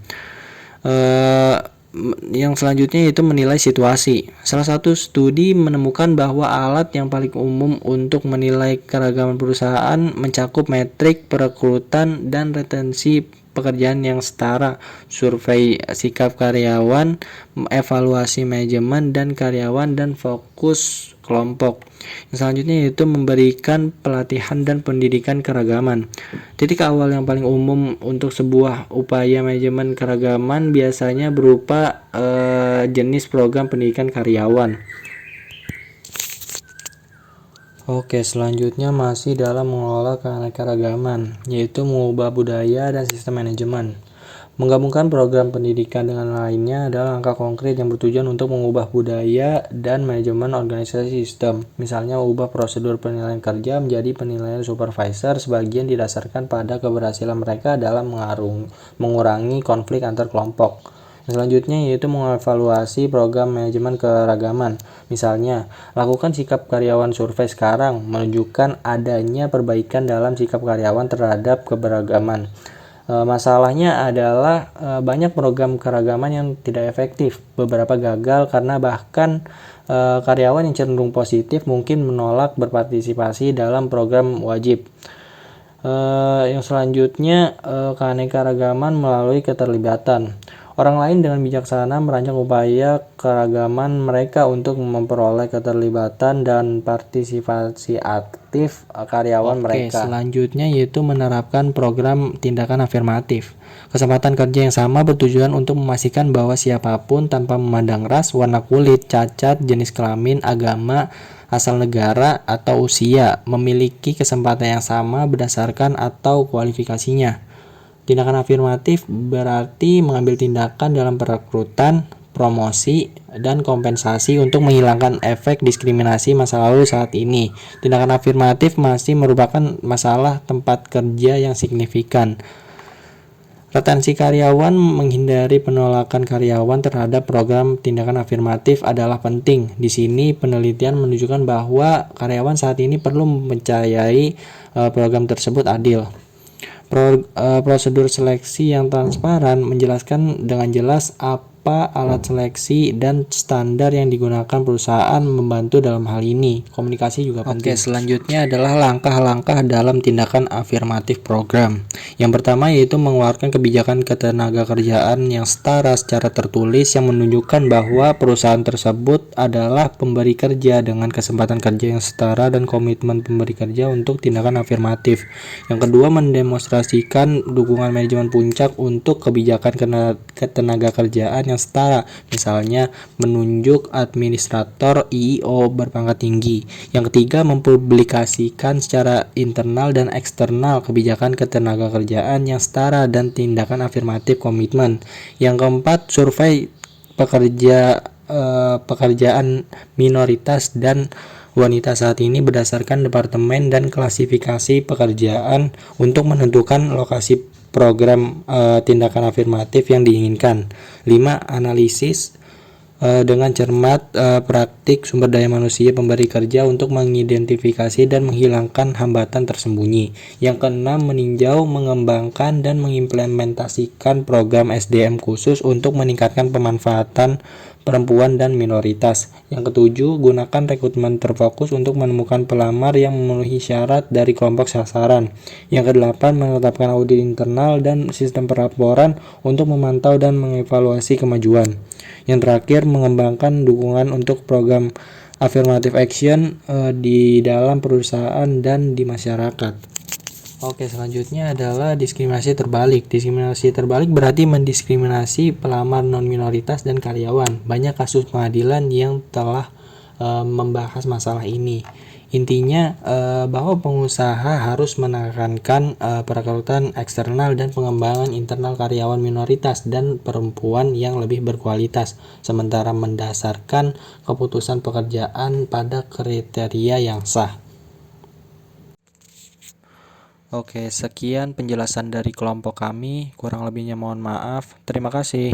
Yang selanjutnya itu menilai situasi. Salah satu studi menemukan bahwa alat yang paling umum untuk menilai keragaman perusahaan mencakup metrik perekrutan dan retensi pekerjaan yang setara, survei sikap karyawan, evaluasi manajemen dan karyawan, dan fokus kelompok. Yang selanjutnya yaitu memberikan pelatihan dan pendidikan keragaman. Titik awal yang paling umum untuk sebuah upaya manajemen keragaman biasanya berupa jenis program pendidikan karyawan. Oke, selanjutnya masih dalam mengelola keanekaragaman, yaitu mengubah budaya dan sistem manajemen. Menggabungkan program pendidikan dengan lainnya adalah langkah konkret yang bertujuan untuk mengubah budaya dan manajemen organisasi sistem. Misalnya, mengubah prosedur penilaian kerja menjadi penilaian supervisor sebagian didasarkan pada keberhasilan mereka dalam mengurangi konflik antar kelompok. Selanjutnya yaitu mengevaluasi program manajemen keragaman. Misalnya, lakukan sikap karyawan survei sekarang menunjukkan adanya perbaikan dalam sikap karyawan terhadap keberagaman. Masalahnya adalah banyak program keragaman yang tidak efektif. Beberapa gagal karena bahkan karyawan yang cenderung positif mungkin menolak berpartisipasi dalam program wajib. Yang selanjutnya, keanekaragaman melalui keterlibatan. Orang lain dengan bijaksana merancang upaya keragaman mereka untuk memperoleh keterlibatan dan partisipasi aktif karyawan mereka. Selanjutnya yaitu menerapkan program tindakan afirmatif. Kesempatan kerja yang sama bertujuan untuk memastikan bahwa siapapun tanpa memandang ras, warna kulit, cacat, jenis kelamin, agama, asal negara, atau usia memiliki kesempatan yang sama berdasarkan atau kualifikasinya. Tindakan afirmatif berarti mengambil tindakan dalam perekrutan, promosi, dan kompensasi untuk menghilangkan efek diskriminasi masa lalu saat ini. Tindakan afirmatif masih merupakan masalah tempat kerja yang signifikan. Retensi karyawan, menghindari penolakan karyawan terhadap program tindakan afirmatif adalah penting. Di sini penelitian menunjukkan bahwa karyawan saat ini perlu mempercayai program tersebut adil. Prosedur seleksi yang transparan menjelaskan dengan jelas apa alat seleksi dan standar yang digunakan perusahaan membantu dalam hal ini. Komunikasi juga penting. Oke, selanjutnya adalah langkah-langkah dalam tindakan afirmatif program. Yang pertama yaitu mengeluarkan kebijakan ketenagakerjaan yang setara secara tertulis yang menunjukkan bahwa perusahaan tersebut adalah pemberi kerja dengan kesempatan kerja yang setara dan komitmen pemberi kerja untuk tindakan afirmatif. Yang kedua, mendemonstrasikan dukungan manajemen puncak untuk kebijakan ketenagakerjaan yang setara, misalnya menunjuk administrator IO berpangkat tinggi. Yang ketiga, mempublikasikan secara internal dan eksternal kebijakan ketenagakerjaan yang setara dan tindakan afirmatif komitmen. Yang keempat, survei pekerjaan minoritas dan wanita saat ini berdasarkan departemen dan klasifikasi pekerjaan untuk menentukan lokasi program tindakan afirmatif yang diinginkan. 5. Analisis dengan cermat praktik sumber daya manusia pemberi kerja untuk mengidentifikasi dan menghilangkan hambatan tersembunyi. Yang keenam, meninjau, mengembangkan, dan mengimplementasikan program SDM khusus untuk meningkatkan pemanfaatan perempuan dan minoritas. Yang ketujuh, gunakan rekrutmen terfokus untuk menemukan pelamar yang memenuhi syarat dari kelompok sasaran. Yang kedelapan, menetapkan audit internal dan sistem pelaporan untuk memantau dan mengevaluasi kemajuan. Yang terakhir, mengembangkan dukungan untuk program affirmative action di dalam perusahaan dan di masyarakat. Oke, selanjutnya adalah diskriminasi terbalik. Diskriminasi terbalik berarti mendiskriminasi pelamar non-minoritas dan karyawan. Banyak kasus pengadilan yang telah membahas masalah ini. Intinya bahwa pengusaha harus menekankan perekrutan eksternal dan pengembangan internal karyawan minoritas dan perempuan yang lebih berkualitas, sementara mendasarkan keputusan pekerjaan pada kriteria yang sah. Oke, sekian penjelasan dari kelompok kami. Kurang lebihnya mohon maaf. Terima kasih.